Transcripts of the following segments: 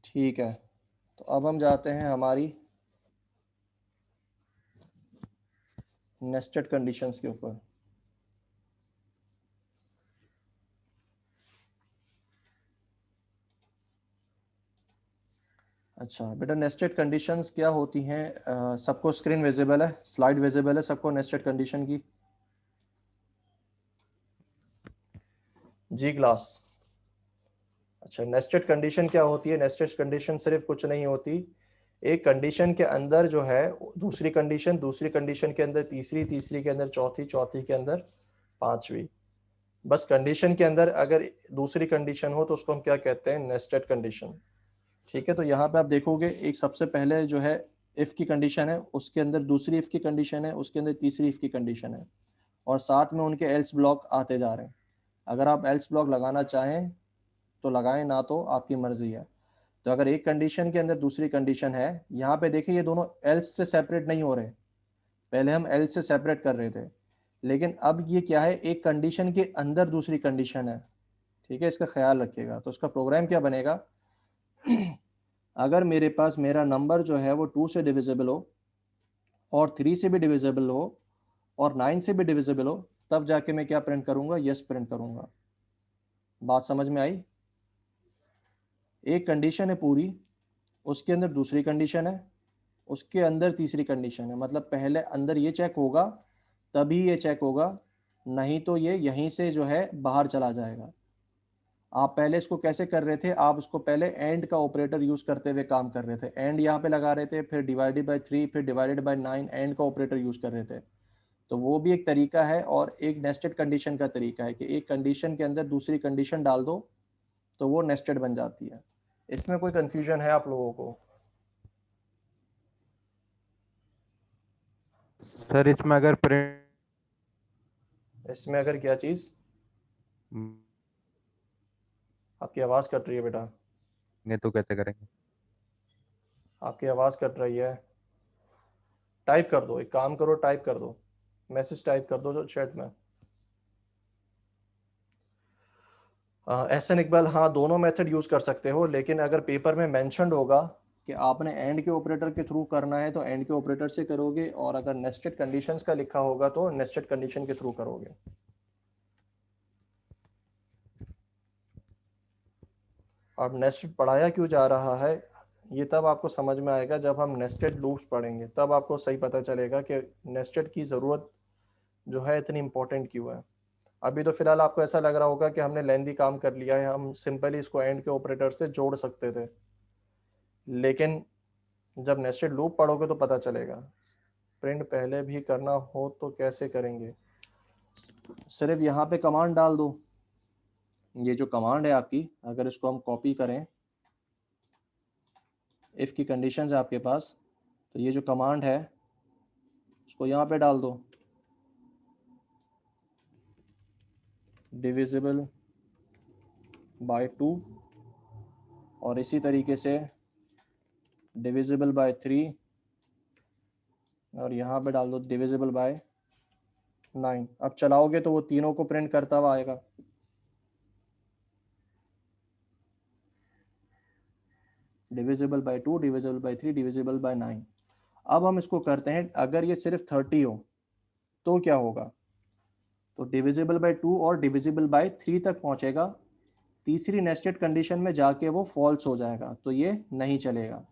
ठीक है, तो अब हम जाते हैं हमारी नेस्टेड कंडीशंस के ऊपर। अच्छा बेटा, नेस्टेड कंडीशंस क्या होती हैं? सबको स्क्रीन विजिबल है, स्लाइड विजिबल है सबको नेस्टेड कंडीशन की? जी क्लास। अच्छा, नेस्टेड कंडीशन क्या होती है? नेस्टेड कंडीशन सिर्फ कुछ नहीं होती, एक कंडीशन के अंदर जो है दूसरी कंडीशन, दूसरी कंडीशन के अंदर तीसरी, तीसरी के अंदर चौथी, चौथी के अंदर पांचवी। बस कंडीशन के अंदर अगर दूसरी कंडीशन हो तो उसको हम क्या कहते हैं? Nested condition. ठीक है, तो यहाँ पे आप देखोगे एक सबसे पहले जो है इफ की कंडीशन है, उसके अंदर दूसरी इफ की कंडीशन है, उसके अंदर तीसरी इफ की कंडीशन है, और साथ में उनके एल्स ब्लॉक आते जा रहे हैं। अगर आप एल्स ब्लॉक लगाना चाहें तो लगाएं, ना तो आपकी मर्जी है। तो अगर एक कंडीशन के अंदर दूसरी कंडीशन है, यहाँ पे देखिए ये दोनों एल्स से सेपरेट नहीं हो रहे, पहले हम एल्स से सेपरेट कर रहे थे, लेकिन अब ये क्या है, एक कंडीशन के अंदर दूसरी कंडीशन है। ठीक है, इसका ख्याल रखिएगा। तो इसका प्रोग्राम क्या बनेगा? अगर मेरे पास मेरा नंबर जो है वो 2 से डिविजिबल हो, और 3 से भी डिविजिबल हो, और 9 से भी डिविजिबल हो, तब जाके मैं क्या प्रिंट करूंगा? यस प्रिंट करूंगा। बात समझ में आई? एक कंडीशन है पूरी, उसके अंदर दूसरी कंडीशन है, उसके अंदर तीसरी कंडीशन है, मतलब पहले अंदर ये चेक होगा तभी ये चेक होगा, नहीं तो ये यहीं से जो है बाहर चला जाएगा। आप पहले इसको कैसे कर रहे थे? आप उसको पहले एंड का ऑपरेटर यूज करते हुए काम कर रहे थे, एंड यहाँ पे लगा रहे थे, फिर डिवाइडेड बाय 3, फिर डिवाइडेड बाय 9, एंड का ऑपरेटर यूज कर रहे थे। तो वो भी एक तरीका है, और एक नेस्टेड कंडीशन का तरीका है कि एक कंडीशन के अंदर दूसरी कंडीशन डाल दो तो वो नेस्टेड बन जाती है। इसमें कोई कंफ्यूजन है आप लोगों को? सर इसमें अगर प्रिंट इसमें अगर क्या चीज? आपकी आवाज कट रही है बेटा, ने तो कैसे करेंगे? आपकी आवाज कट रही है। टाइप कर दो, एक काम करो, टाइप कर दो, मैसेज टाइप कर दो जो चैट में। एहसन इकबाल, हाँ दोनों मेथड यूज कर सकते हो, लेकिन अगर पेपर में मेंशन्ड होगा कि आपने एंड के ऑपरेटर के थ्रू करना है तो एंड के ऑपरेटर से करोगे, और अगर नेस्टेड कंडीशंस का लिखा होगा तो नेस्टेड कंडीशन के थ्रू करोगे। अब नेस्टेड पढ़ाया क्यों जा रहा है, ये तब आपको समझ में आएगा जब हम नेस्टेड लूप्स पढ़ेंगे, तब आपको सही पता चलेगा कि नेस्टेड की ज़रूरत जो है इतनी इंपॉर्टेंट क्यों है। अभी तो फिलहाल आपको ऐसा लग रहा होगा कि हमने लेंदी काम कर लिया है, हम सिंपली इसको एंड के ऑपरेटर से जोड़ सकते थे, लेकिन जब नेस्टेड लूप पढ़ोगे तो पता चलेगा। प्रिंट पहले भी करना हो तो कैसे करेंगे? सिर्फ यहाँ पे कमांड डाल दो, ये जो कमांड है आपकी, अगर इसको हम कॉपी करें, इफ की कंडीशंस है आपके पास, तो ये जो कमांड है इसको यहाँ पे डाल दो, डिविजिबल बाय 2, और इसी तरीके से डिविजिबल बाय 3, और यहाँ पे डाल दो डिविजिबल बाय 9। अब चलाओगे तो वो तीनों को प्रिंट करता हुआ आएगा। Divisible by 2, divisible by 3, divisible by 9। अब हम इसको करते हैं, अगर ये सिर्फ 30 हो तो क्या होगा? तो डिविजिबल बाय 2 और डिविजिबल बाय 3 तक पहुंचेगा, तीसरी नेस्टेड कंडीशन में जाके वो फॉल्स हो जाएगा, तो ये नहीं चलेगा।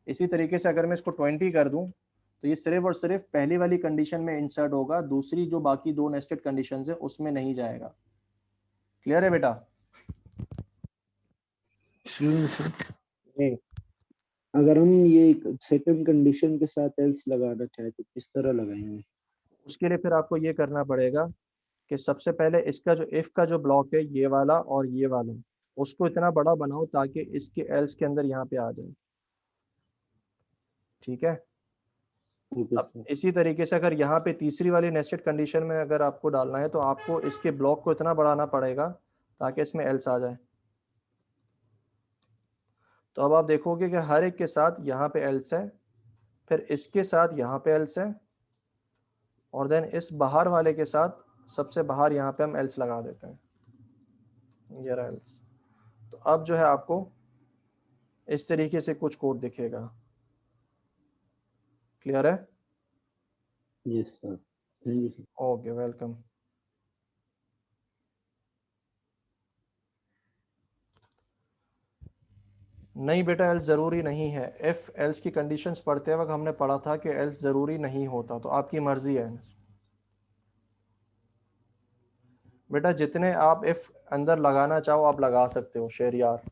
इसी तरीके से अगर मैं इसको 20 कर दूं तो ये सिर्फ और सिर्फ पहली वाली कंडीशन में इंसर्ट होगा, दूसरी जो बाकी दो नेस्टेड कंडीशंस है उसमें नहीं जाएगा। क्लियर है बेटा? जी। अगर हम ये सेकंड कंडीशन के साथ एल्स लगाना चाहे तो किस तरह लगाएंगे? उसके लिए फिर आपको ये करना पड़ेगा कि सबसे पहले इसका जो इफ का जो ब्लॉक है, ये वाला और ये वाला, उसको इतना बड़ा बनाओ ताकि इसके एल्स के अंदर यहाँ पे आ जाए। ठीक है, ओके अब सर। इसी तरीके से अगर यहाँ पे तीसरी वाली नेस्टेड कंडीशन में अगर आपको डालना है तो आपको इसके ब्लॉक को इतना बढ़ाना पड़ेगा ताकि इसमें एल्स आ जाए। तो अब आप देखोगे कि हर एक के साथ यहाँ पे एल्स है, फिर इसके साथ यहाँ पे एल्स है, और देन इस बाहर वाले के साथ सबसे बाहर यहाँ पे हम एल्स लगा देते हैं, ये रहा एल्स। तो अब जो है आपको इस तरीके से कुछ कोड दिखेगा। क्लियर है? Yes sir, thank you. Okay, welcome. नहीं बेटा, एल्स ज़रूरी नहीं है। इफ़ एल्स की कंडीशंस पढ़ते वक्त हमने पढ़ा था कि एल्स ज़रूरी नहीं होता, तो आपकी मर्ज़ी है बेटा। जितने आप इफ़ अंदर लगाना चाहो आप लगा सकते हो शेरियार,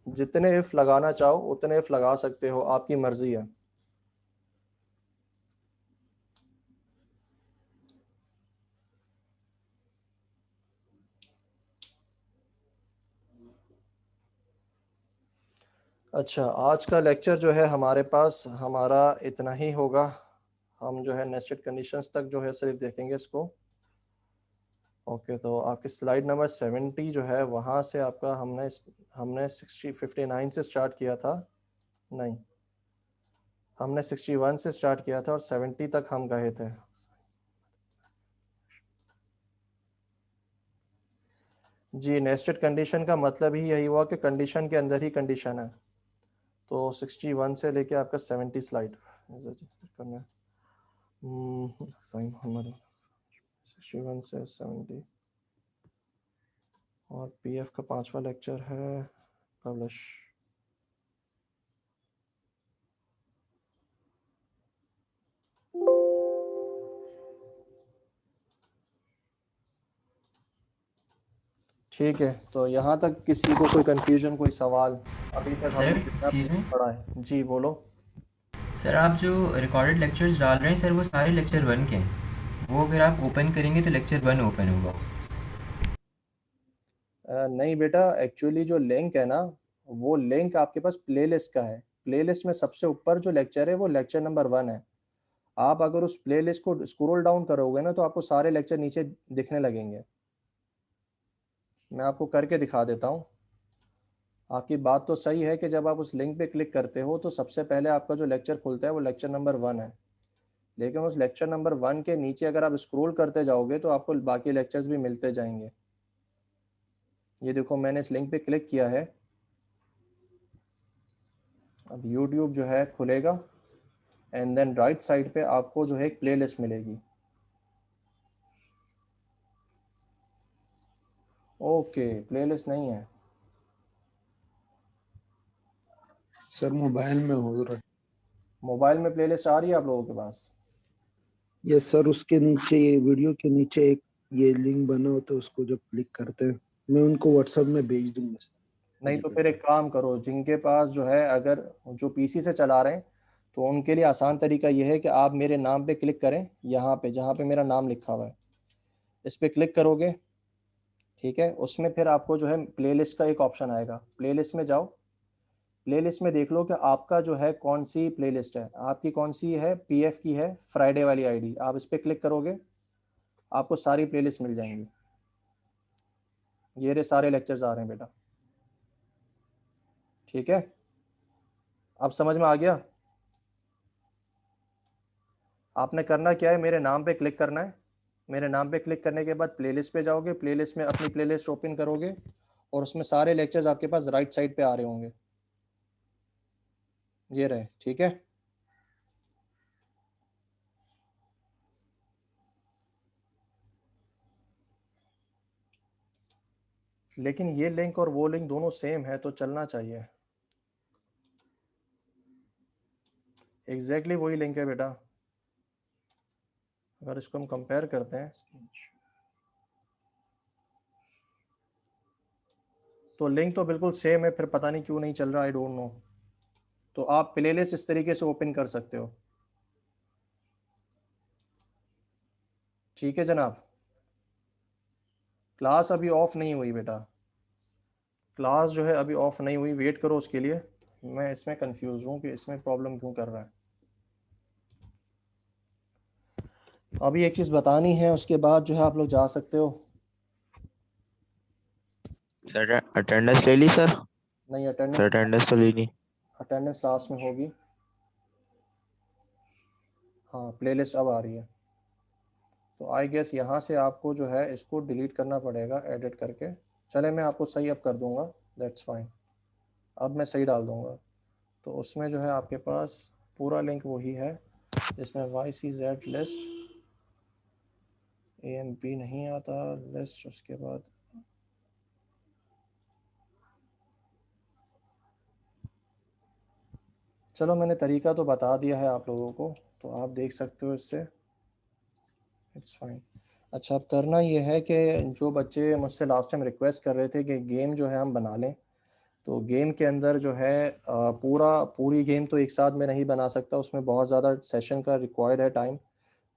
जितने इफ़ लगाना चाहो उतने इफ़ लगा सकते हो, आपकी मर्ज़ी है। अच्छा, आज का लेक्चर जो है हमारे पास हमारा इतना ही होगा। हम जो है नेस्टेड कंडीशंस तक जो है सिर्फ देखेंगे इसको। ओके, तो आपकी स्लाइड नंबर 70 जो है वहाँ से आपका हमने 59 से स्टार्ट किया था। नहीं, हमने 61 से स्टार्ट किया था और 70 तक हम गए थे। जी, नेस्टेड कंडीशन का मतलब ही यही हुआ कि कंडीशन के अंदर ही कंडीशन है। तो 61 से लेके आपका 70 स्लाइड करना है। सही मोहम्मद 61 से 70 और पीएफ का 5वां लेक्चर है पब्लिश। ठीक है, तो यहाँ तक किसी को कोई कंफ्यूजन, कोई सवाल? अभी तक सर हमने कितना एक्सक्यूज मी पढ़ा है? जी बोलो। सर, आप जो रिकॉर्डेड लेक्चर्स डाल रहे हैं सर, वो सारे लेक्चर 1 के हैं। वो अगर आप ओपन करेंगे तो लेक्चर 1 ओपन होगा। नहीं बेटा, एक्चुअली जो लिंक है ना, वो लिंक आपके पास प्लेलिस्ट का है। प्लेलिस्ट में सबसे ऊपर जो लेक्चर है वो लेक्चर नंबर 1 है। आप अगर उस प्लेलिस्ट को स्क्रॉल डाउन करोगे ना तो आपको सारे लेक्चर नीचे दिखने लगेंगे। मैं आपको करके दिखा देता हूँ। आपकी बात तो सही है कि जब आप उस लिंक पे क्लिक करते हो तो सबसे पहले आपका जो लेक्चर खुलता है वो लेक्चर नंबर 1 है। लेकिन उस लेक्चर नंबर 1 के नीचे अगर आप स्क्रॉल करते जाओगे तो आपको बाकी लेक्चर्स भी मिलते जाएंगे। ये देखो, मैंने इस लिंक पे क्लिक किया है। अब यूट्यूब जो है खुलेगा एंड देन राइट साइड पे आपको जो है एक प्लेलिस्ट मिलेगी। ओके, प्लेलिस्ट नहीं है। सर मोबाइल में हो रहा है। मोबाइल में प्लेलिस्ट आ रही है आप लोगों के पास? यस सर, उसके नीचे ये वीडियो के नीचे एक ये लिंक बना होता है, उसको जब क्लिक करते हैं मैं उनको व्हाट्सएप में भेज दूंगा सर। नहीं तो फिर एक काम करो, जिनके पास जो है, अगर जो पीसी से चला रहे हैं तो उनके लिए आसान तरीका ये है कि आप मेरे नाम पे क्लिक करें, यहाँ पे जहाँ पे मेरा नाम लिखा हुआ है इस पे क्लिक करोगे। ठीक है, उसमें फिर आपको जो है प्लेलिस्ट का एक ऑप्शन आएगा। प्लेलिस्ट में जाओ, प्लेलिस्ट में देख लो कि आपका जो है कौन सी प्लेलिस्ट है। आपकी कौन सी है? पीएफ की है, फ्राइडे वाली आईडी। आप इस पर क्लिक करोगे, आपको सारी प्लेलिस्ट मिल जाएंगी। ये रहे सारे लेक्चर्स आ रहे हैं बेटा। ठीक है, अब समझ में आ गया? आपने करना क्या है, मेरे नाम पे क्लिक करना है। मेरे नाम पे क्लिक करने के बाद प्लेलिस्ट पे जाओगे, प्लेलिस्ट में अपनी प्लेलिस्ट ओपन करोगे और उसमें सारे लेक्चर्स आपके पास राइट साइड पे आ रहे होंगे। ये रहे, ठीक है। लेकिन ये लिंक और वो लिंक दोनों सेम है तो चलना चाहिए। एग्जैक्टली वही लिंक है बेटा। अगर इसको हम कंपेयर करते हैं तो लिंक तो बिल्कुल सेम है, फिर पता नहीं क्यों नहीं चल रहा, आई डोंट नो। तो आप प्लेलिस्ट इस तरीके से ओपन कर सकते हो। ठीक है जनाब, क्लास अभी ऑफ नहीं हुई बेटा। क्लास जो है अभी ऑफ नहीं हुई, वेट करो उसके लिए। मैं इसमें कंफ्यूज हूँ कि इसमें प्रॉब्लम क्यों कर रहा है। अभी एक चीज़ बतानी है, उसके बाद जो है आप लोग जा सकते हो। सर अटेंडेंस ले ली सर? नहीं, सर अटेंडेंस तो ली नहीं। अटेंडेंस लास्ट में होगी। हाँ, प्लेलिस्ट अब आ रही है। तो आई गेस यहाँ से आपको जो है इसको डिलीट करना पड़ेगा एडिट करके। चले, मैं आपको सही अब कर दूंगा, दैट्स फाइन। अब मैं सही डाल दूंगा, तो उसमें जो है आपके पास पूरा लिंक वही है जिसमें YCZ लिस्ट AMP नहीं आता लिस्ट, उसके बाद चलो मैंने तरीका तो बता दिया है आप लोगों को, तो आप देख सकते हो इससे, इट्स फाइन। अच्छा, अब करना ये है कि जो बच्चे मुझसे लास्ट टाइम रिक्वेस्ट कर रहे थे कि गेम जो है हम बना लें, तो गेम के अंदर जो है पूरी गेम तो एक साथ में नहीं बना सकता, उसमें बहुत ज़्यादा सेशन का रिक्वायर्ड है टाइम।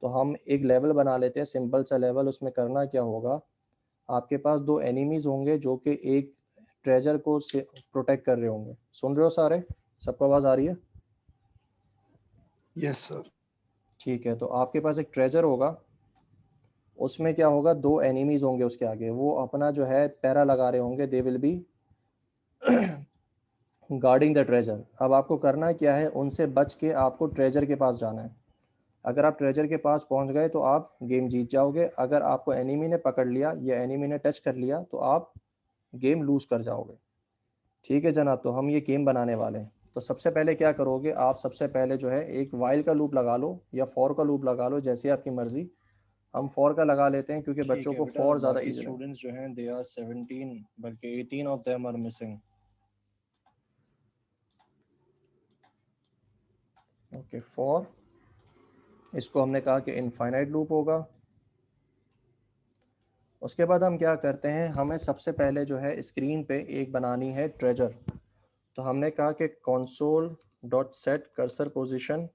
तो हम एक लेवल बना लेते हैं, सिंपल सा लेवल। उसमें करना क्या होगा, आपके पास 2 एनिमीज़ होंगे जो कि एक ट्रेजर को प्रोटेक्ट कर रहे होंगे। सुन रहे हो सारे, सबको आवाज़ आ रही है? Yes sir. ठीक है, तो आपके पास एक ट्रेजर होगा, उसमें क्या होगा, 2 एनिमीज़ होंगे उसके आगे, वो अपना जो है पैरा लगा रहे होंगे, they will be guarding the treasure. अब आपको करना क्या है, उनसे बच के आपको ट्रेजर के पास जाना है। अगर आप ट्रेजर के पास पहुंच गए तो आप गेम जीत जाओगे। अगर आपको एनिमी ने पकड़ लिया या एनिमी ने टच कर लिया तो आप गेम लूज कर जाओगे। ठीक है जनाब, तो हम ये गेम बनाने वाले हैं। तो सबसे पहले क्या करोगे आप, सबसे पहले जो है एक वाइल का लूप लगा लो या फॉर का लूप लगा लो, जैसे आपकी मर्जी। हम फॉर का लगा लेते हैं क्योंकि बच्चों को फॉर ज़्यादा इजी। स्टूडेंट्स जो हैं दे आर 17, बल्कि 18 of them are missing. Okay, for, इसको हमने कहा कि इनफाइनाइट लूप होगा। उसके बाद हम क्या करते हैं, हमें सबसे पहले जो है स्क्रीन पे एक बनानी है ट्रेजर। तो हमने कहा कि console dot set cursor position,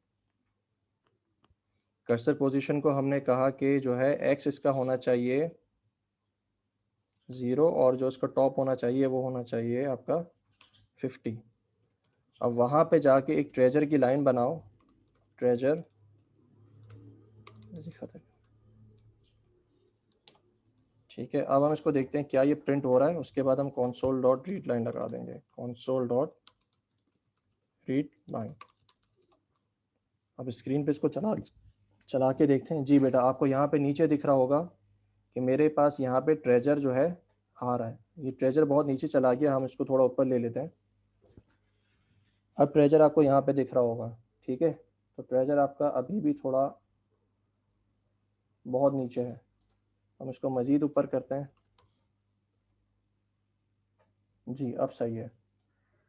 cursor position को हमने कहा कि जो है एक्स इसका होना चाहिए 0 और जो इसका टॉप होना चाहिए वो होना चाहिए आपका 50। अब वहाँ पे जाके एक ट्रेजर की लाइन बनाओ, ट्रेजर, ठीक है। अब हम इसको देखते हैं क्या ये प्रिंट हो रहा है। उसके बाद हम console डॉट रीड लाइन लगा देंगे, console डॉट रीड लाइन। अब स्क्रीन पे इसको चला के देखते हैं। जी बेटा, आपको यहाँ पे नीचे दिख रहा होगा कि मेरे पास यहाँ पे ट्रेजर जो है आ रहा है। ये ट्रेजर बहुत नीचे चला गया, हम इसको थोड़ा ऊपर ले लेते हैं। अब ट्रेजर आपको यहाँ पे दिख रहा होगा, ठीक है। तो ट्रेजर आपका अभी भी थोड़ा बहुत नीचे है, हम इसको मज़ीद ऊपर करते हैं। जी अब सही है,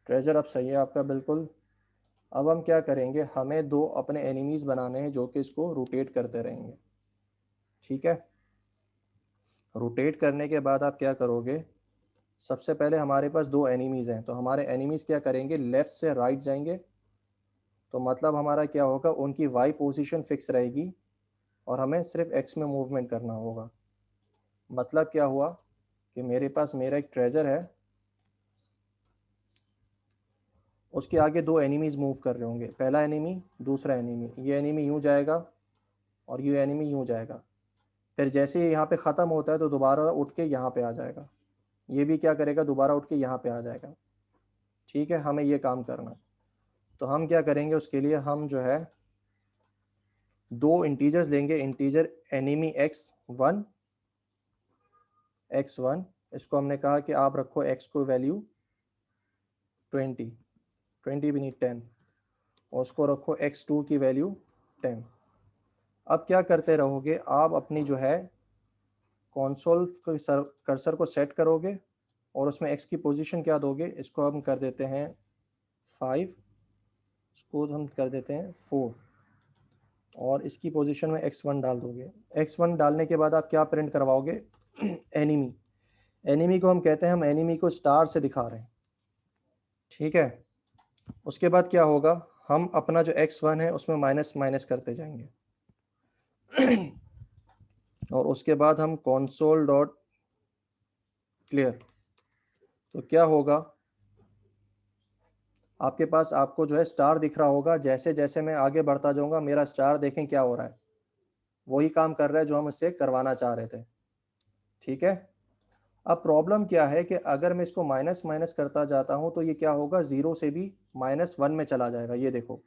ट्रेजर अब सही है आपका बिल्कुल। अब हम क्या करेंगे, हमें 2 अपने एनिमीज़ बनाने हैं जो कि इसको रोटेट करते रहेंगे, ठीक है। रोटेट करने के बाद आप क्या करोगे, सबसे पहले हमारे पास 2 एनिमीज़ हैं, तो हमारे एनिमीज़ क्या करेंगे, लेफ़्ट से राइट जाएंगे। तो मतलब हमारा क्या होगा, उनकी वाई पोजीशन फिक्स रहेगी और हमें सिर्फ एक्स में मूवमेंट करना होगा। मतलब क्या हुआ कि मेरे पास मेरा एक ट्रेजर है, उसके आगे 2 एनिमीज़ मूव कर रहे होंगे, पहला एनिमी दूसरा एनिमी। ये एनिमी यूँ जाएगा और ये एनिमी यूँ जाएगा। फिर जैसे ही यहाँ पे ख़त्म होता है तो दोबारा उठ के यहाँ पे आ जाएगा। ये भी क्या करेगा, दोबारा उठ के यहाँ पे आ जाएगा। ठीक है, हमें ये काम करना है। तो हम क्या करेंगे, उसके लिए हम जो है 2 इंटीजर्स लेंगे, इंटीजर एनिमी x1, इसको हमने कहा कि आप रखो x को वैल्यू 20 भी नहीं 10, और उसको रखो x2 की वैल्यू 10। अब क्या करते रहोगे आप, अपनी जो है कंसोल कर्सर को सेट करोगे और उसमें x की पोजीशन क्या दोगे, इसको हम कर देते हैं 5, इसको हम कर देते हैं 4, और इसकी पोजीशन में x1 डाल दोगे। x1 डालने के बाद आप क्या प्रिंट करवाओगे, एनिमी। एनिमी को हम कहते हैं, हम एनिमी को स्टार से दिखा रहे हैं, ठीक है। उसके बाद क्या होगा, हम अपना जो x1 है उसमें माइनस माइनस करते जाएंगे और उसके बाद हम console डॉट क्लियर। तो क्या होगा, आपके पास आपको जो है स्टार दिख रहा होगा। जैसे जैसे मैं आगे बढ़ता जाऊंगा मेरा स्टार देखें क्या हो रहा है, वही काम कर रहा है जो हम इससे करवाना चाह रहे थे, ठीक है। अब प्रॉब्लम क्या है कि अगर मैं इसको माइनस माइनस करता जाता हूं तो ये क्या होगा, 0 से भी -1 में चला जाएगा। ये देखो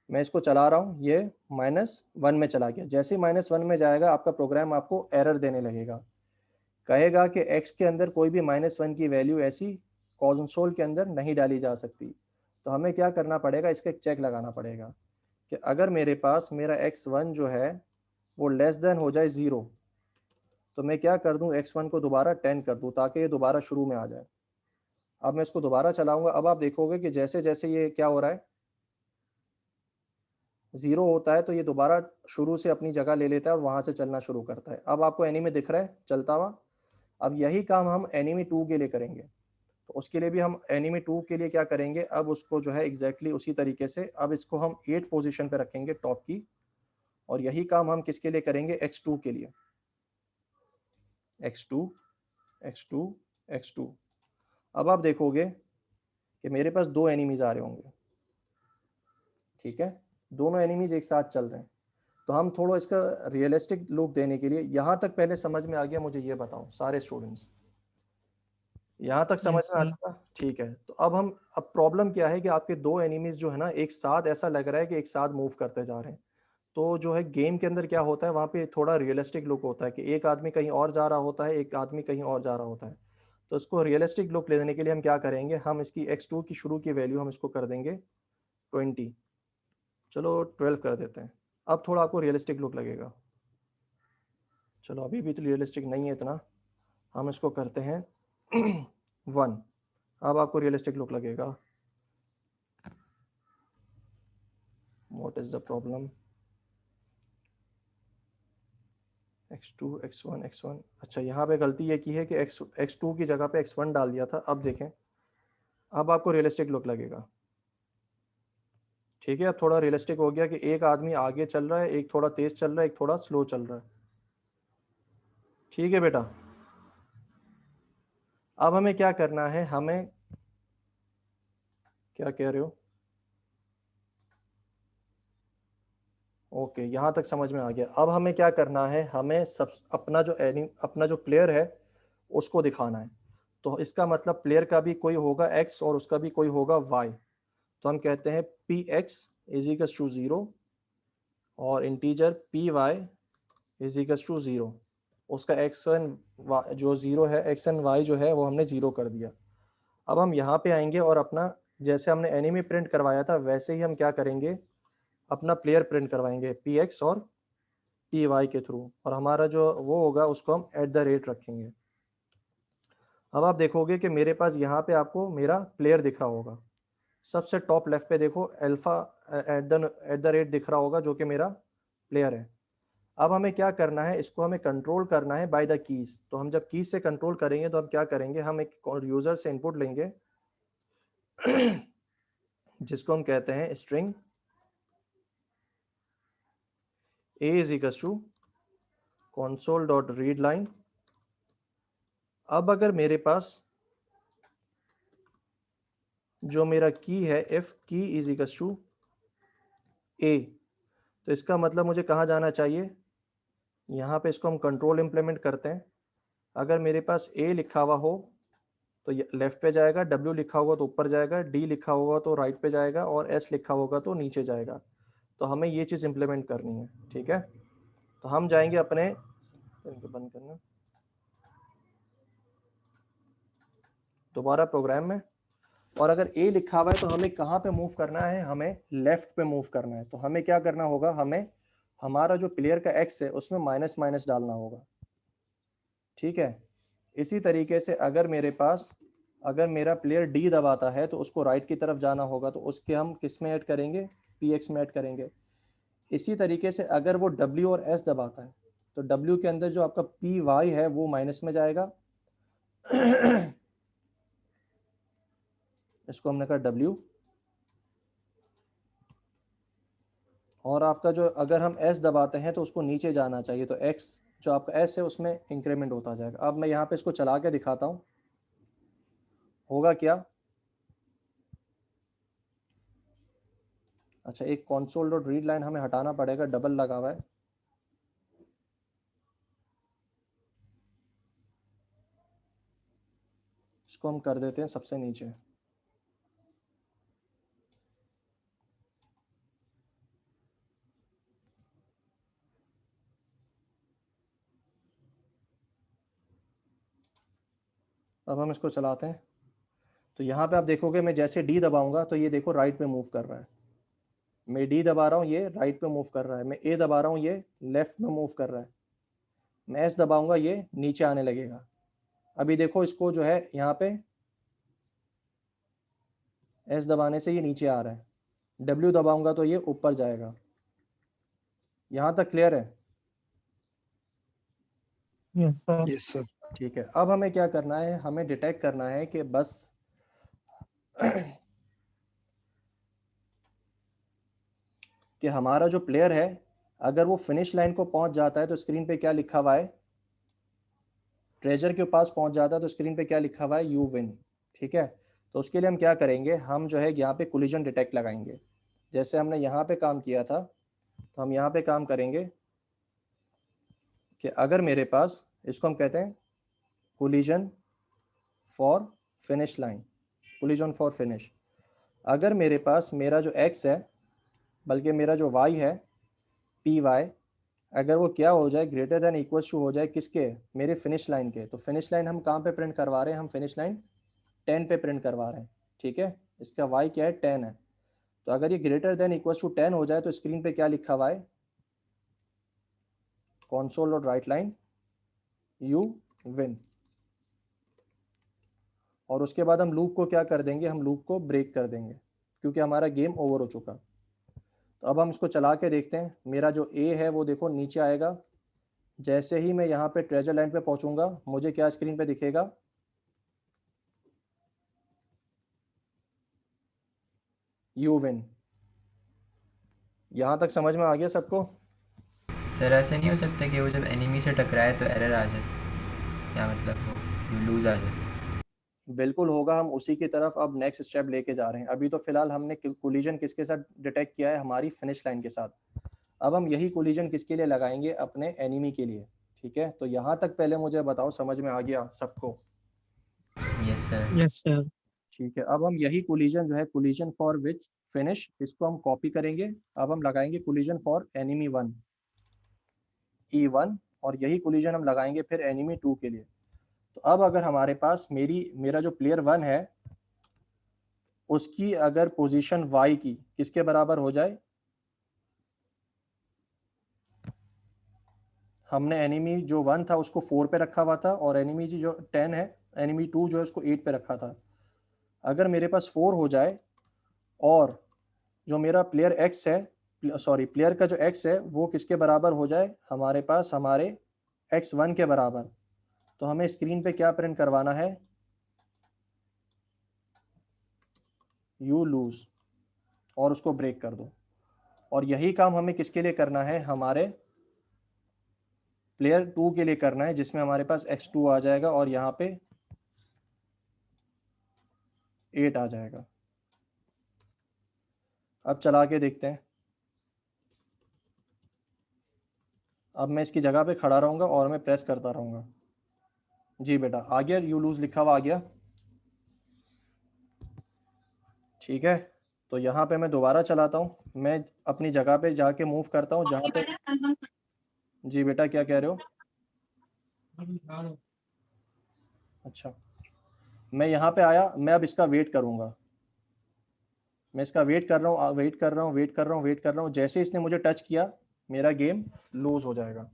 मैं इसको चला रहा हूं, ये -1 में चला गया। जैसे ही -1 में जाएगा आपका प्रोग्राम आपको एरर देने लगेगा, कहेगा कि x के अंदर कोई भी -1 की वैल्यू ऐसी कंसोल के अंदर नहीं डाली जा सकती। तो हमें क्या करना पड़ेगा, इसका एक चेक लगाना पड़ेगा कि अगर मेरे पास मेरा x1 जो है वो लेस देन हो जाए 0, तो मैं क्या कर दूं, x1 को दोबारा 10 कर दूं ताकि ये दोबारा शुरू में आ जाए। अब मैं इसको दोबारा चलाऊंगा, अब आप देखोगे कि जैसे जैसे ये क्या हो रहा है, 0 होता है तो ये दोबारा शुरू से अपनी जगह ले लेता है और वहां से चलना शुरू करता है। अब आपको एनीमे दिख रहा है चलता हुआ। अब यही काम हम एनीमे 2 के लिए करेंगे। तो उसके लिए भी हम एनीमे 2 के लिए क्या करेंगे, अब उसको जो है एग्जैक्टली उसी तरीके से, अब इसको हम 8 पोजीशन पे रखेंगे टॉप की, और यही काम हम किसके लिए करेंगे, x2 के लिए। x2 x2 x2। अब आप देखोगे कि मेरे पास 2 एनिमीज आ रहे होंगे, ठीक है, दोनों एनिमीज एक साथ चल रहे हैं। तो हम थोड़ा इसका रियलिस्टिक लुक देने के लिए, यहाँ तक पहले समझ में आ गया, मुझे ये बताओ सारे स्टूडेंट्स, यहाँ तक समझ यस में आ सर। गया? ठीक है। तो अब प्रॉब्लम क्या है कि आपके 2 एनिमीज जो है ना एक साथ, ऐसा लग रहा है कि एक साथ मूव करते जा रहे हैं। तो जो है गेम के अंदर क्या होता है, वहाँ पे थोड़ा रियलिस्टिक लुक होता है कि एक आदमी कहीं और जा रहा होता है, एक आदमी कहीं और जा रहा होता है। तो इसको रियलिस्टिक लुक लेने के लिए हम क्या करेंगे, हम इसकी x2 की शुरू की वैल्यू हम इसको कर देंगे 20, चलो 12 कर देते हैं। अब थोड़ा आपको रियलिस्टिक लुक लगेगा। चलो अभी भी तो रियलिस्टिक नहीं है इतना, हम इसको करते हैं 1। अब आपको रियलिस्टिक लुक लगेगा। What is the problem, x2 x1 x1, अच्छा यहाँ पे गलती ये की है कि x2 की जगह पे x1 डाल दिया था। अब देखें, अब आपको रियलिस्टिक लुक लगेगा। ठीक है, अब थोड़ा रियलिस्टिक हो गया कि एक आदमी आगे चल रहा है, एक थोड़ा तेज चल रहा है, एक थोड़ा स्लो चल रहा है। ठीक है बेटा, अब हमें क्या करना है, हमें क्या कह रहे हो, ओके यहाँ तक समझ में आ गया। अब हमें क्या करना है, हमें सब अपना जो प्लेयर है उसको दिखाना है। तो इसका मतलब प्लेयर का भी कोई होगा x और उसका भी कोई होगा y। तो हम कहते हैं px इज इक्वल्स टू 0 और integer py is equals to 0। उसका x एंड जो 0 है, x एंड y जो है वो हमने 0 कर दिया। अब हम यहाँ पे आएंगे और अपना, जैसे हमने एनिमी प्रिंट करवाया था वैसे ही हम क्या करेंगे, अपना प्लेयर प्रिंट करवाएंगे px और py के थ्रू, और हमारा जो वो होगा उसको हम @ रखेंगे। अब आप देखोगे कि मेरे पास यहाँ पे आपको मेरा प्लेयर दिख रहा होगा, सबसे टॉप लेफ्ट पे देखो अल्फा @ दिख रहा होगा जो कि मेरा प्लेयर है। अब हमें क्या करना है, इसको हमें कंट्रोल करना है बाय द कीज। तो हम जब कीज से कंट्रोल करेंगे तो हम क्या करेंगे, हम एक यूजर से इनपुट लेंगे जिसको हम कहते हैं string a is equals to console.readline। अब अगर मेरे पास जो मेरा की है इफ की इज इक्वल्स टू a, तो इसका मतलब मुझे कहाँ जाना चाहिए, यहाँ पे इसको हम कंट्रोल इंप्लीमेंट करते हैं। अगर मेरे पास a लिखा हुआ हो तो लेफ्ट पे जाएगा, w लिखा होगा तो ऊपर जाएगा, d लिखा होगा तो राइट पे जाएगा, और s लिखा होगा तो नीचे जाएगा। तो हमें ये चीज़ इंप्लीमेंट करनी है। ठीक है, तो हम जाएंगे अपने, बंद करना, दोबारा प्रोग्राम में, और अगर a लिखा हुआ है तो हमें कहाँ पे मूव करना है, हमें लेफ्ट पे मूव करना है। तो हमें क्या करना होगा, हमें हमारा जो प्लेयर का x है उसमें माइनस माइनस डालना होगा। ठीक है, इसी तरीके से अगर मेरा प्लेयर d दबाता है तो उसको राइट की तरफ जाना होगा, तो उसके हम किस में ऐड करेंगे, px में ऐड करेंगे। इसी तरीके से अगर वो w और s दबाता है तो w के अंदर जो आपका py है वो माइनस में जाएगा इसको हमने कहा w, और आपका जो अगर हम s दबाते हैं तो उसको नीचे जाना चाहिए, तो x जो आपका s है उसमें इंक्रीमेंट होता जाएगा। अब मैं यहाँ पे इसको चला के दिखाता हूँ, होगा क्या। अच्छा, एक console.readline हमें हटाना पड़ेगा, डबल लगा हुआ है। इसको हम कर देते हैं सबसे नीचे। अब हम इसको चलाते हैं, तो यहाँ पे आप देखोगे मैं जैसे डी दबाऊंगा तो ये देखो राइट में मूव कर रहा है, मैं डी दबा रहा हूँ ये राइट पे मूव कर रहा है, मैं ए दबा रहा हूँ ये लेफ्ट में मूव कर रहा है, मैं एस दबाऊंगा ये नीचे आने लगेगा। अभी देखो इसको जो है यहाँ पे एस दबाने से ये नीचे आ रहा है, डब्ल्यू दबाऊंगा तो ये ऊपर जाएगा। यहाँ तक क्लियर है? Yes sir. Yes sir. ठीक है, अब हमें क्या करना है, हमें डिटेक्ट करना है कि बस कि हमारा जो प्लेयर है अगर वो फिनिश लाइन को पहुंच जाता है तो स्क्रीन पे क्या लिखा हुआ है, ट्रेजर के पास पहुंच जाता है तो स्क्रीन पे क्या लिखा हुआ है, यू विन। ठीक है, तो उसके लिए हम क्या करेंगे, हम जो है यहाँ पे कोलिजन डिटेक्ट लगाएंगे, जैसे हमने यहाँ पे काम किया था तो हम यहाँ पे काम करेंगे कि अगर मेरे पास, इसको हम कहते हैं collision for finish line, collision for finish. अगर मेरे पास मेरा जो x है बल्कि मेरा जो y है पी वाई, अगर वो क्या हो जाए, ग्रेटर देन इक्वल्स टू हो जाए किसके, मेरे फिनिश लाइन के, तो फिनिश लाइन हम कहाँ पे प्रिंट करवा रहे हैं, हम फिनिश लाइन 10 पे प्रिंट करवा रहे हैं। ठीक है, इसका y क्या है, 10 है, तो अगर ये ग्रेटर देन इक्वल्स टू 10 हो जाए तो स्क्रीन पे क्या लिखा हुआ है, console dot right line you win. और उसके बाद हम लूप को क्या कर देंगे, हम लूप को ब्रेक कर देंगे क्योंकि हमारा गेम ओवर हो चुका। तो अब हम इसको चला के देखते हैं, मेरा जो ए है वो देखो नीचे आएगा, जैसे ही मैं यहाँ पे ट्रेजर लाइन पे पहुंचूंगा मुझे क्या स्क्रीन पे दिखेगा, यू विन। यहाँ तक समझ में आ गया सबको? सर ऐसा नहीं हो सकता कि वो जब एनिमी से टकराए तो एरर आ जाए, क्या मतलब वो लूज आ जाए? बिल्कुल होगा, हम उसी की तरफ अब नेक्स्ट स्टेप लेके जा रहे हैं। अभी तो फिलहाल हमने कोलिजन किसके साथ डिटेक्ट किया है, हमारी फिनिश लाइन के साथ। अब हम यही कोलिजन किसके लिए लगाएंगे, अपने एनिमी के लिए। ठीक है, तो यहाँ तक पहले मुझे बताओ समझ में आ गया सबको? Yes sir. Yes sir. ठीक है, अब हम यही कोलिजन जो है, कोलिजन फॉर विच फिनिश, इसको हम कॉपी करेंगे। अब हम लगाएंगे कोलिजन फॉर एनिमी 1 E1, और यही कोलिजन हम लगाएंगे फिर एनिमी 2 के लिए। तो अब अगर हमारे पास मेरा जो प्लेयर 1 है उसकी अगर पोजीशन y की किसके बराबर हो जाए, हमने एनिमी जो 1 था उसको 4 पे रखा हुआ था और एनिमी जो 10 है, एनिमी 2 जो है उसको 8 पे रखा था। अगर मेरे पास 4 हो जाए और जो मेरा प्लेयर x है, सॉरी प्लेयर का जो x है वो किसके बराबर हो जाए, हमारे पास हमारे x1 के बराबर, तो हमें स्क्रीन पे क्या प्रिंट करवाना है, यू लूज, और उसको ब्रेक कर दो। और यही काम हमें किसके लिए करना है, हमारे प्लेयर 2 के लिए करना है, जिसमें हमारे पास x2 आ जाएगा और यहाँ पे 8 आ जाएगा। अब चला के देखते हैं। अब मैं इसकी जगह पे खड़ा रहूंगा और मैं प्रेस करता रहूंगा। जी बेटा आ गया, यू लूज लिखा हुआ आ गया। ठीक है, तो यहाँ पे मैं दोबारा चलाता हूँ, मैं अपनी जगह पे जाके मूव करता हूँ जहाँ पे, जी बेटा क्या कह रहे हो? अच्छा, मैं यहाँ पे आया, मैं अब इसका वेट करूँगा, मैं इसका वेट कर रहा हूँ, वेट कर रहा हूँ, वेट कर रहा हूँ, वेट कर रहा हूँ, जैसे इसने मुझे टच किया मेरा गेम लूज हो जाएगा।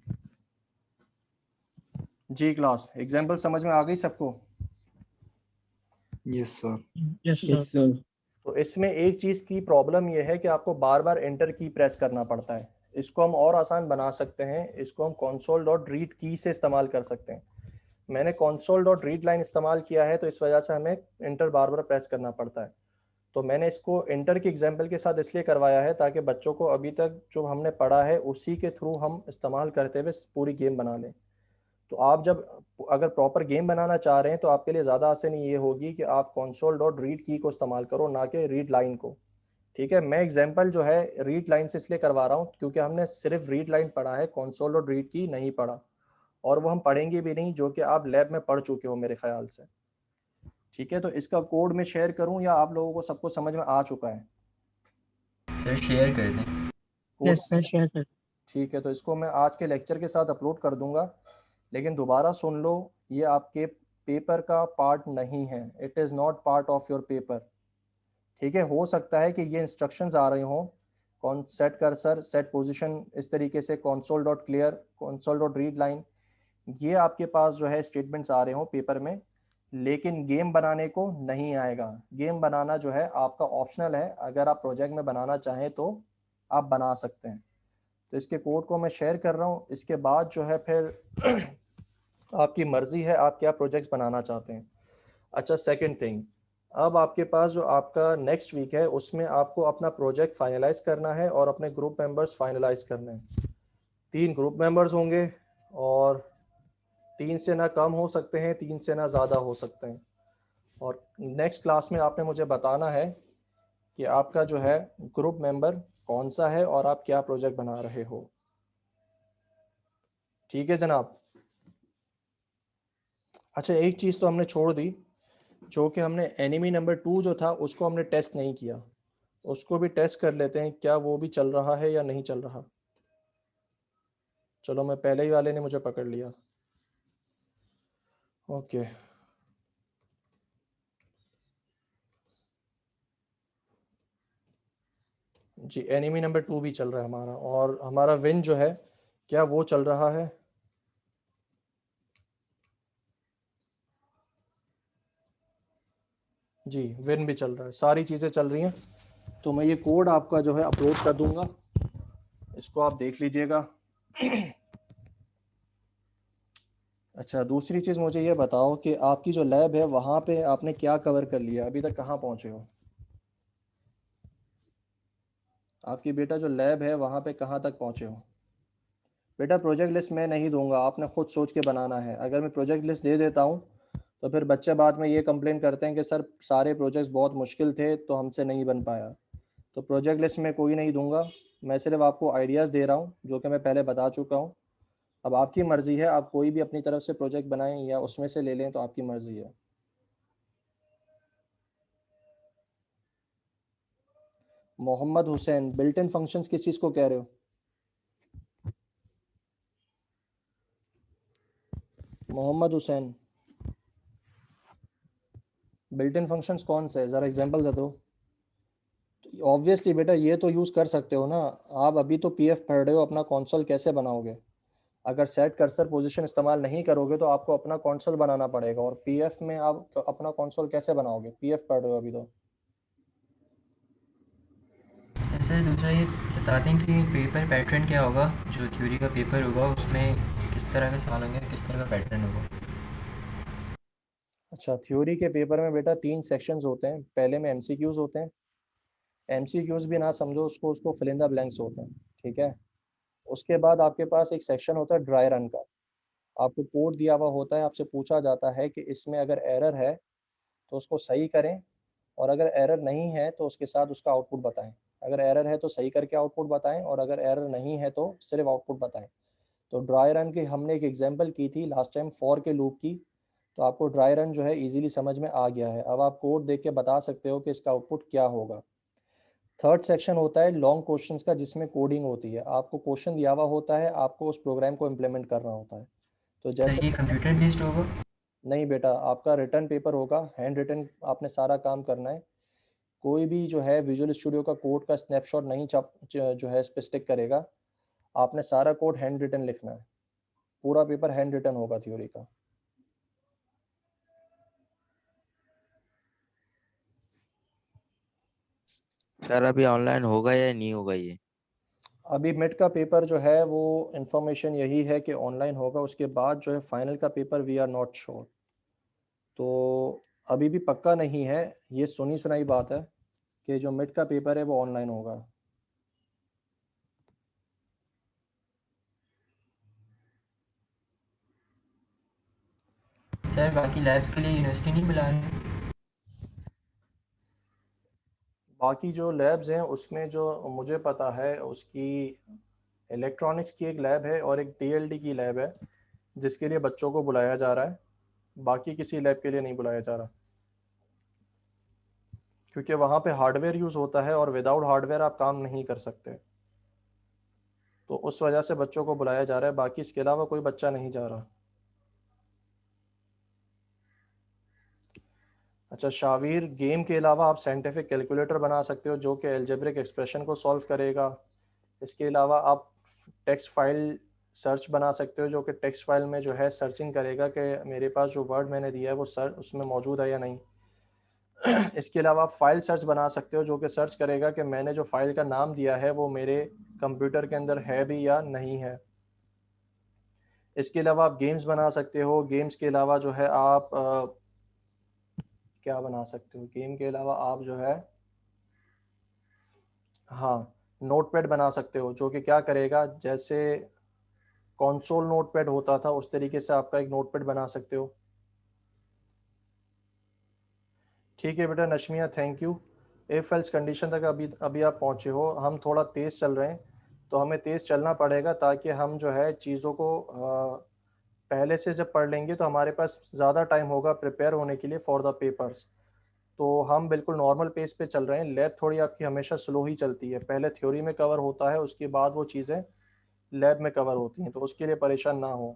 जी क्लास, एग्जाम्पल समझ में आ गई सबको? Yes sir. Yes yes sir. Sir. तो इसमें एक चीज़ की प्रॉब्लम यह है कि आपको बार बार एंटर की प्रेस करना पड़ता है। इसको हम और आसान बना सकते हैं, इसको हम console डॉट रीड की से इस्तेमाल कर सकते हैं। मैंने console डॉट रीड लाइन इस्तेमाल किया है तो इस वजह से हमें एंटर बार बार प्रेस करना पड़ता है। तो मैंने इसको एंटर के एग्जाम्पल के साथ इसलिए करवाया है ताकि बच्चों को अभी तक जो हमने पढ़ा है उसी के थ्रू हम इस्तेमाल करते हुए पूरी गेम बना लें। तो आप जब अगर प्रॉपर गेम बनाना चाह रहे हैं तो आपके लिए ज़्यादा आसानी ये होगी कि आप console डॉट रीड की को इस्तेमाल करो, ना कि रीड लाइन को। ठीक है, मैं एग्जांपल जो है रीड लाइन से इसलिए करवा रहा हूँ क्योंकि हमने सिर्फ रीड लाइन पढ़ा है, console डॉट रीड की नहीं पढ़ा, और वो हम पढ़ेंगे भी नहीं, जो कि आप लैब में पढ़ चुके हो मेरे ख्याल से। ठीक है, तो इसका कोड मैं शेयर करूँ या आप लोगों को सबको समझ में आ चुका है? सर शेयर कर दें। कोड यस सर, शेयर कर। ठीक है, तो इसको मैं आज के लेक्चर के साथ अपलोड कर दूंगा, लेकिन दोबारा सुन लो, ये आपके पेपर का पार्ट नहीं है, it is not part of your paper. ठीक है, हो सकता है कि ये इंस्ट्रक्शंस आ रहे हों, कौन सेट कर्सर, सेट पोजीशन, इस तरीके से console dot clear, console dot read line, ये आपके पास जो है स्टेटमेंट्स आ रहे हों पेपर में, लेकिन गेम बनाने को नहीं आएगा। गेम बनाना जो है आपका ऑप्शनल है, अगर आप प्रोजेक्ट में बनाना चाहें तो आप बना सकते हैं। तो इसके कोड को मैं शेयर कर रहा हूँ, इसके बाद जो है फिर आपकी मर्ज़ी है आप क्या प्रोजेक्ट्स बनाना चाहते हैं। अच्छा, सेकंड थिंग, अब आपके पास जो आपका नेक्स्ट वीक है उसमें आपको अपना प्रोजेक्ट फाइनलाइज करना है और अपने ग्रुप मेंबर्स फाइनलाइज करने हैं। 3 ग्रुप मेंबर्स होंगे और 3 से ना कम हो सकते हैं, 3 से ना ज़्यादा हो सकते हैं। और नेक्स्ट क्लास में आपने मुझे बताना है कि आपका जो है ग्रुप मेंबर कौन सा है और आप क्या प्रोजेक्ट बना रहे हो। ठीक है जनाब। अच्छा, एक चीज़ तो हमने छोड़ दी, जो कि हमने एनिमी नंबर 2 जो था उसको हमने टेस्ट नहीं किया, उसको भी टेस्ट कर लेते हैं क्या वो भी चल रहा है या नहीं चल रहा। चलो, मैं पहले ही वाले ने मुझे पकड़ लिया। ओके, जी एनिमी नंबर 2 भी चल रहा है हमारा, और हमारा विन जो है क्या वो चल रहा है। जी विन भी चल रहा है, सारी चीज़ें चल रही हैं। तो मैं ये कोड आपका जो है अपलोड कर दूंगा, इसको आप देख लीजिएगा। अच्छा, दूसरी चीज़ मुझे ये बताओ कि आपकी जो लैब है वहाँ पे आपने क्या कवर कर लिया, अभी तक कहाँ पहुँचे हो। आपकी बेटा जो लैब है वहाँ पे कहाँ तक पहुँचे हो। बेटा प्रोजेक्ट लिस्ट मैं नहीं दूंगा, आपने खुद सोच के बनाना है। अगर मैं प्रोजेक्ट लिस्ट दे देता हूँ तो फिर बच्चे बाद में ये कंप्लेन करते हैं कि सर सारे प्रोजेक्ट्स बहुत मुश्किल थे तो हमसे नहीं बन पाया। तो प्रोजेक्ट लिस्ट में कोई नहीं दूंगा, मैं सिर्फ आपको आइडियाज़ दे रहा हूँ जो कि मैं पहले बता चुका हूँ। अब आपकी मर्ज़ी है, आप कोई भी अपनी तरफ से प्रोजेक्ट बनाएं या उसमें से ले लें, तो आपकी मर्ज़ी है। Mohammad Hussain, built in functions किस चीज़ को कह रहे हो। Mohammad Hussain, built in functions कौन से है, ज़रा एग्जांपल दे दो। ऑब्वियसली बेटा ये तो यूज़ कर सकते हो ना, आप अभी तो पीएफ पढ़ रहे हो, अपना कंसोल कैसे बनाओगे। अगर सेट कर्सर पोजीशन इस्तेमाल नहीं करोगे तो आपको अपना कंसोल बनाना पड़ेगा, और पीएफ में आप तो अपना कंसोल कैसे बनाओगे, पीएफ पढ़ रहे हो अभी तो। सर दूसरा ये बताते हैं कि पेपर पैटर्न क्या होगा, जो थ्योरी का पेपर होगा उसमें किस तरह के सवाल होंगे, किस तरह का पैटर्न होगा। अच्छा, थ्योरी के पेपर में बेटा 3 सेक्शंस होते हैं। पहले में एमसीक्यूज होते हैं, एमसीक्यूज भी ना समझो उसको, उसको फिल इन द ब्लैंक्स होते हैं। ठीक है, उसके बाद आपके पास एक सेक्शन होता है ड्राई रन का। आपको कोड दिया हुआ होता है, आपसे पूछा जाता है कि इसमें अगर एरर है तो उसको सही करें, और अगर एरर नहीं है तो उसके साथ उसका आउटपुट बताएं। अगर एरर है तो सही करके आउटपुट बताएं, और अगर एरर नहीं है तो सिर्फ आउटपुट बताएं। तो ड्राई रन की हमने एक एग्जांपल की थी लास्ट टाइम फॉर के लूप की, तो आपको ड्राई रन जो है इजीली समझ में आ गया है। अब आप कोड देख के बता सकते हो कि इसका आउटपुट क्या होगा। थर्ड सेक्शन होता है लॉन्ग क्वेश्चंस का, जिसमें कोडिंग होती है। आपको क्वेश्चन दिया हुआ होता है, आपको उस प्रोग्राम को इम्प्लीमेंट करना होता है। तो सर जैसे, ये कंप्यूटर बेस्ड होगा। नहीं बेटा, आपका रिटर्न पेपर होगा, हैंड रिटन आपने सारा काम करना है। कोई भी जो है विजुअल स्टूडियो का कोड का स्नैपशॉट नहीं जो है इस पे स्टिक करेगा। आपने सारा कोड हैंड रिटन लिखना है, पूरा पेपर हैंड रिटन होगा थ्योरी का। सर अभी ऑनलाइन होगा या नहीं होगा ये? अभी मिड का पेपर जो है वो इन्फॉर्मेशन यही है कि ऑनलाइन होगा, उसके बाद जो है फाइनल का paper we are not sure. तो अभी भी पक्का नहीं है, ये सुनी सुनाई बात है कि जो मिड का पेपर है वो ऑनलाइन होगा। सर बाकी लैब्स के लिए यूनिवर्सिटी नहीं बुला रहे हैं। बाकी जो लैब्स हैं उसमें जो मुझे पता है उसकी इलेक्ट्रॉनिक्स की एक लैब है और एक टीएलडी की लैब है जिसके लिए बच्चों को बुलाया जा रहा है। बाकी किसी लैब के लिए नहीं बुलाया जा रहा, क्योंकि वहाँ पे हार्डवेयर यूज़ होता है और विदाउट हार्डवेयर आप काम नहीं कर सकते। तो उस वजह से बच्चों को बुलाया जा रहा है, बाकी इसके अलावा कोई बच्चा नहीं जा रहा। अच्छा शावीर, गेम के अलावा आप साइंटिफिक कैलकुलेटर बना सकते हो जो कि एल्जेब्रिक एक्सप्रेशन को सॉल्व करेगा। इसके अलावा आप टेक्स्ट फाइल सर्च बना सकते हो जो कि टेक्स्ट फाइल में जो है सर्चिंग करेगा कि मेरे पास जो वर्ड मैंने दिया है वो सर उसमें मौजूद है या नहीं। इसके अलावा आप फाइल सर्च बना सकते हो जो कि सर्च करेगा कि मैंने जो फाइल का नाम दिया है वो मेरे कंप्यूटर के अंदर है भी या नहीं है। इसके अलावा आप गेम्स बना सकते हो। गेम्स के अलावा जो है आप क्या बना सकते हो, गेम के अलावा आप जो है हाँ नोटपैड बना सकते हो जो कि क्या करेगा, जैसे कंसोल नोटपैड होता था उस तरीके से आपका एक नोटपैड बना सकते हो। ठीक है बेटा Nashmiya, thank you. If else condition तक अभी अभी आप पहुँचे हो। हम थोड़ा तेज़ चल रहे हैं तो हमें तेज़ चलना पड़ेगा ताकि हम जो है चीज़ों को पहले से जब पढ़ लेंगे तो हमारे पास ज़्यादा टाइम होगा प्रिपेयर होने के लिए फॉर द पेपर्स। तो हम बिल्कुल नॉर्मल पेस पे चल रहे हैं। लैब थोड़ी आपकी हमेशा स्लो ही चलती है, पहले थ्योरी में कवर होता है उसके बाद वो चीज़ें लैब में कवर होती हैं, तो उसके लिए परेशान ना हो।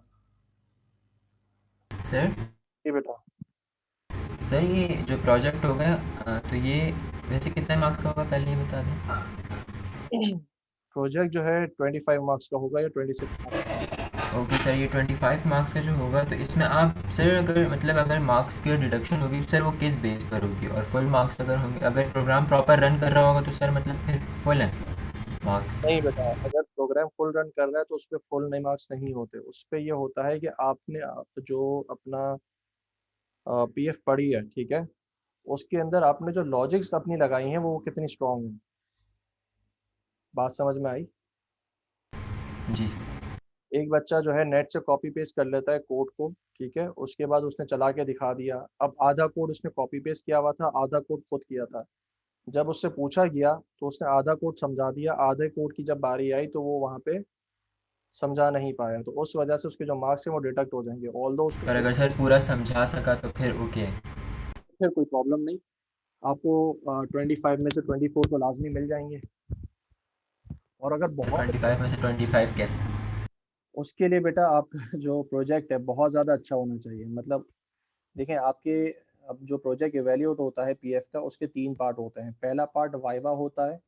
सर जी बेटा। सर ये जो प्रोजेक्ट होगा तो ये वैसे कितने मार्क्स का होगा, पहले ये बता दें। प्रोजेक्ट जो है 25 मार्क्स का होगा या 26 मार्क्स। ओके सर, ये 25 मार्क्स का जो होगा तो इसमें आप सर अगर मतलब अगर मार्क्स की डिडक्शन होगी सर वो किस बेस पर होगी, और फुल मार्क्स अगर होंगे, अगर प्रोग्राम प्रॉपर रन कर रहा होगा तो सर मतलब फिर फुल है मार्क्स। नहीं बेटा, अगर प्रोग्राम फुल रन कर रहा है तो उस पर फुल नए मार्क्स नहीं होते। उस पर ये होता है कि आपने आप जो अपना पीएफ पढ़ी है, ठीक है, उसके अंदर आपने जो लॉजिक्स अपनी लगाई हैं वो कितनी स्ट्रांग है। बात समझ में आई। जी सर। एक बच्चा जो है नेट से कॉपी पेस्ट कर लेता है कोड को, ठीक है, उसके बाद उसने चला के दिखा दिया। अब आधा कोड उसने कॉपी पेस्ट किया हुआ था, आधा कोड खुद किया था। जब उससे पूछा गया तो उसने आधा कोड समझा दिया, आधे कोड की जब बारी आई तो वो वहाँ पे समझा नहीं पाया, तो उस वजह से उसके जो मार्क्स हैं वो डिडक्ट हो जाएंगे। ऑल्दो उसको और अगर सर पूरा समझा सका तो फिर ओके। फिर कोई प्रॉब्लम नहीं, आपको 25 में से 24 तो लाजमी मिल जाएंगे। और अगर बहुत 25 में से 25 कैसे? उसके लिए बेटा आपका जो प्रोजेक्ट है बहुत ज़्यादा अच्छा होना चाहिए। मतलब देखें आपके अब जो प्रोजेक्ट इवेल्यूट होता है पीएफ का, उसके 3 पार्ट होते हैं। पहला पार्ट वाइवा होता है,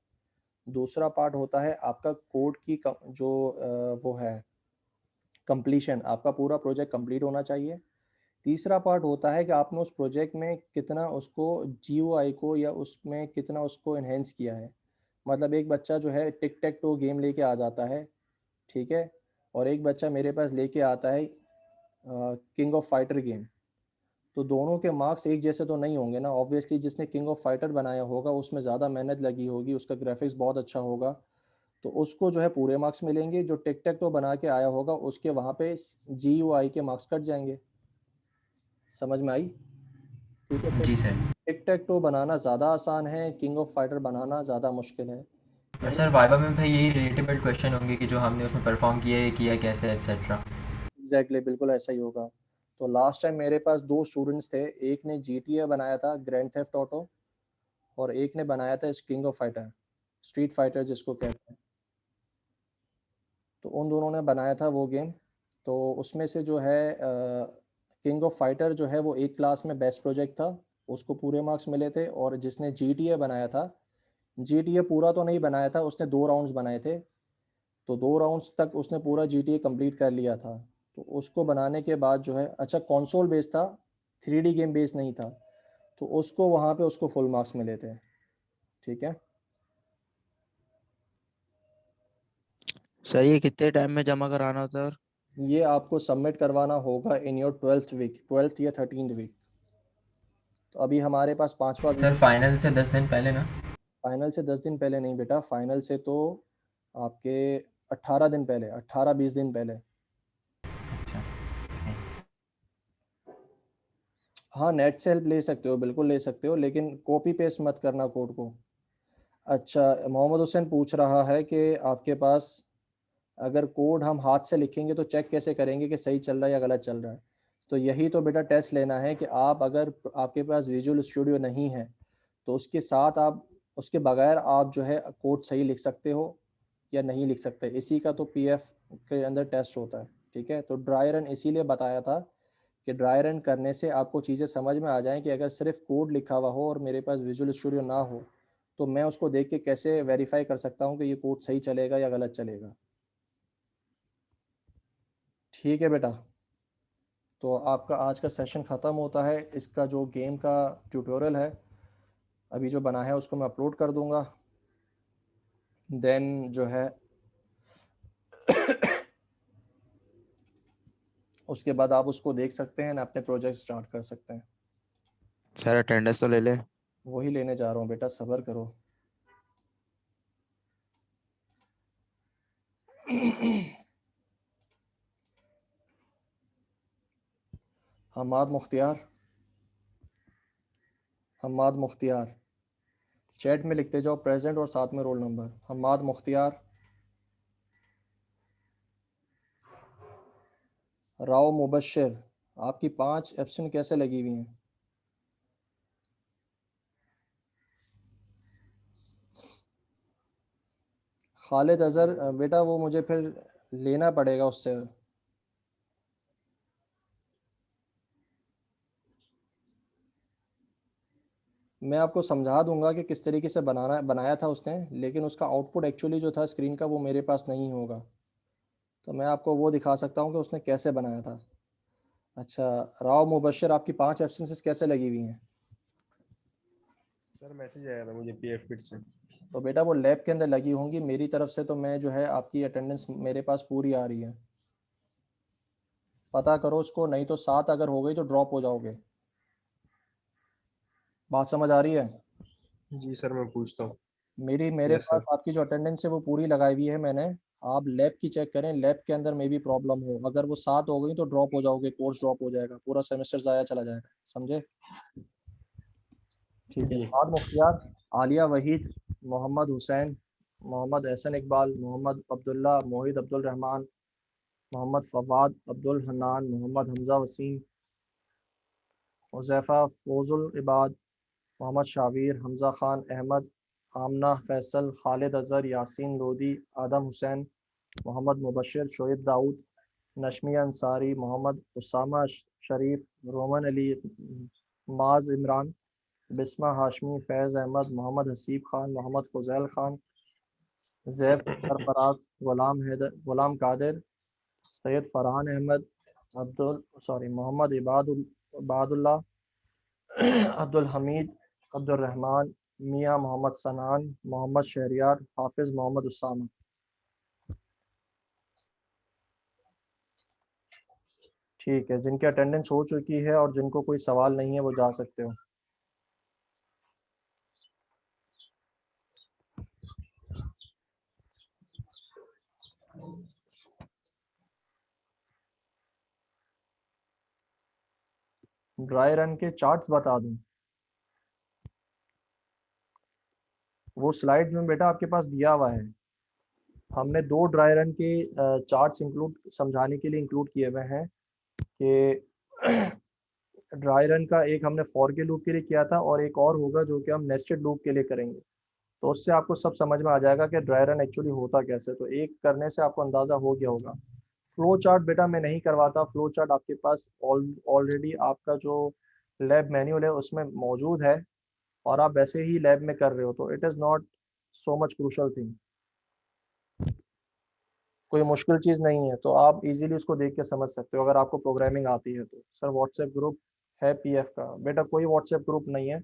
दूसरा पार्ट होता है आपका कोड की जो वो है कंप्लीशन, आपका पूरा प्रोजेक्ट कंप्लीट होना चाहिए। तीसरा पार्ट होता है कि आपने उस प्रोजेक्ट में कितना उसको जीयूआई को या उसमें कितना उसको एनहेंस किया है। मतलब एक बच्चा जो है टिक टैक टो गेम लेके आ जाता है, ठीक है, और एक बच्चा मेरे पास लेके आता है किंग ऑफ फाइटर गेम, तो दोनों के मार्क्स एक जैसे तो नहीं होंगे ना। ऑब्वियसली जिसने किंग ऑफ फाइटर बनाया होगा उसमें ज़्यादा मेहनत लगी होगी, उसका ग्राफिक्स बहुत अच्छा होगा, तो उसको जो है पूरे मार्क्स मिलेंगे। जो टिक टैक टो बना के आया होगा उसके वहाँ पे जीयूआई के मार्क्स कट जाएंगे। समझ में आई। ठीक है, तो जी सर। टिक टैक टो बनाना ज़्यादा आसान है, किंग ऑफ फाइटर बनाना ज़्यादा मुश्किल है। और सर वाइवा में भाई यही रिलेटेबल क्वेश्चन होंगे कि जो हमने उसमें परफॉर्म किया है, किया कैसे एक्सेट्रा। एग्जैक्टली बिल्कुल ऐसा ही होगा। तो लास्ट टाइम मेरे पास 2 स्टूडेंट्स थे, एक ने GTA बनाया था ग्रैंड थेफ्ट ऑटो, और एक ने बनाया था king of fighter, street fighter जिसको कहते हैं। तो उन दोनों ने बनाया था वो गेम। तो उसमें से जो है किंग ऑफ फाइटर जो है वो एक क्लास में बेस्ट प्रोजेक्ट था, उसको पूरे मार्क्स मिले थे। और जिसने GTA बनाया था, GTA पूरा तो नहीं बनाया था, उसने 2 राउंड्स बनाए थे, तो 2 राउंड्स तक उसने पूरा GTA कंप्लीट कर लिया था। तो उसको बनाने के बाद जो है, अच्छा कंसोल बेस्ड था, 3D गेम बेस्ड नहीं था, तो उसको वहाँ पे उसको फुल मार्क्स मिले थे। ठीक है। सर ये कितने टाइम में जमा कराना होता है? और ये आपको सबमिट करवाना होगा in your 12th week, 12th या 13th वीक। तो अभी हमारे पास 5वां वीक। सर फाइनल से 10 दिन पहले ना? फाइनल से 10 दिन पहले नहीं बेटा, फाइनल से तो आपके 18 दिन पहले, 18-20 दिन पहले। अच्छा। हाँ नेट से हेल्प ले सकते हो, बिल्कुल ले सकते हो, लेकिन कॉपी पेस्ट मत करना कोड को। अच्छा मोहम्मद हुसैन पूछ रहा है कि आपके पास अगर कोड हम हाथ से लिखेंगे तो चेक कैसे करेंगे कि सही चल रहा है या गलत चल रहा है। तो यही तो बेटा टेस्ट लेना है कि आप अगर आपके पास विजुअल स्टूडियो नहीं है तो उसके साथ आप उसके बगैर आप जो है कोड सही लिख सकते हो या नहीं लिख सकते। इसी का तो पीएफ के अंदर टेस्ट होता है। ठीक है, तो ड्राई रन इसीलिए बताया था कि ड्राई रन करने से आपको चीज़ें समझ में आ जाएं कि अगर सिर्फ कोड लिखा हुआ हो और मेरे पास विजुअल स्टूडियो ना हो तो मैं उसको देख के कैसे वेरीफाई कर सकता हूँ कि ये कोड सही चलेगा या गलत चलेगा। ठीक है बेटा, तो आपका आज का सेशन ख़त्म होता है। इसका जो गेम का ट्यूटोरियल है अभी जो बना है उसको मैं अपलोड कर दूंगा। देन जो है उसके बाद आप उसको देख सकते हैं ना, अपने प्रोजेक्ट स्टार्ट कर सकते हैं। सर अटेंडेंस तो ले ले। वही लेने जा रहा हूँ बेटा, सब्र करो। हमाद मुख्तियार चैट में लिखते जाओ प्रेजेंट और साथ में रोल नंबर। हमाद मुख्तियार, राव मुबश्शिर, आपकी 5 एब्सेंट कैसे लगी हुई हैं? खालिद अजहर बेटा वो मुझे फिर लेना पड़ेगा उससे। मैं आपको समझा दूंगा कि किस तरीके से बनाया था उसने, लेकिन उसका आउटपुट एक्चुअली जो था स्क्रीन का वो मेरे पास नहीं होगा, तो मैं आपको वो दिखा सकता हूँ कि उसने कैसे बनाया था। अच्छा राव मुबश्शिर, आपकी 5 एब्सेंसेस कैसे लगी हुई हैं? सर मैसेज आया था मुझे पीएफ किट से। तो बेटा वो लैब के अंदर लगी होंगी, मेरी तरफ से तो मैं जो है आपकी अटेंडेंस मेरे पास पूरी आ रही है। पता करो उसको, नहीं तो 7 अगर हो गई तो ड्रॉप हो जाओगे। बात समझ आ रही है? जी सर मैं पूछता हूँ। मेरे यस पास सर। आपकी जो अटेंडेंस है वो पूरी लगाई हुई है मैंने। आप लैब की चेक करें, लैब के अंदर में भी प्रॉब्लम हो, अगर वो 7 हो गई तो ड्रॉप हो जाओगे, कोर्स ड्रॉप हो जाएगा, पूरा सेमेस्टर ज़ाया चला जाएगा, समझे? ठीक है। जी बाद मुख्तियार, आलिया वहीद, मोहम्मद हुसैन, मोहम्मद एहसन इकबाल, मोहम्मद अब्दुल्ला, मोहिद अब्दुल रहमान, मोहम्मद फवाद अब्दुल हन्नान, मोहम्मद हमजा वसीम, हुज़ैफ़ा फ़ौज़ुल इबाद, मोहम्मद शावीर, हमज़ा ख़ान अहमद, आमना फैसल, खालिद अज़हर, यासीन लोधी, आदम हुसैन, मोहम्मद मुबश्शिर, शोएब दाऊद, नशमिया अंसारी, मोहम्मद उसामा शरीफ, रोमन अली, माज इमरान, बिस्मा हाशमी, फैज़ अहमद, मोहम्मद हसीब खान, मोहम्मद फ़ुज़ैल खान, ज़ैब सरफराज, गुलाम कादिर, सैयद फरहान अहमद, मोहम्मद इबादुल्लाह, अब्दुल हमीद, अब्दुल रहमान, मियाँ मोहम्मद सनान, मोहम्मद शहरियार, हाफिज़ मोहम्मद उसामा। ठीक है, जिनकी अटेंडेंस हो चुकी है और जिनको कोई सवाल नहीं है वो जा सकते हो। ड्राई रन के चार्ट्स बता दूं? वो स्लाइड में बेटा आपके पास दिया हुआ है। हमने 2 ड्राई रन के चार्ट्स इंक्लूड समझाने के लिए इंक्लूड किए हुए हैं कि ड्राई रन का एक हमने फॉर के लूप के लिए किया था और एक और होगा जो कि हम नेस्टेड लूप के लिए करेंगे। तो उससे आपको सब समझ में आ जाएगा कि ड्राई रन एक्चुअली होता कैसे। तो एक करने से आपको अंदाज़ा हो गया होगा। फ्लो चार्ट बेटा मैं नहीं करवाता, फ्लो चार्ट आपके पास ऑलरेडी आपका जो लैब मैनुअल है उसमें मौजूद है और आप वैसे ही लैब में कर रहे हो, तो it is not so much crucial thing, कोई मुश्किल चीज़ नहीं है, तो आप इजीली उसको देख के समझ सकते हो अगर आपको प्रोग्रामिंग आती है तो। सर व्हाट्सएप ग्रुप है पीएफ का? बेटा कोई व्हाट्सएप ग्रुप नहीं है,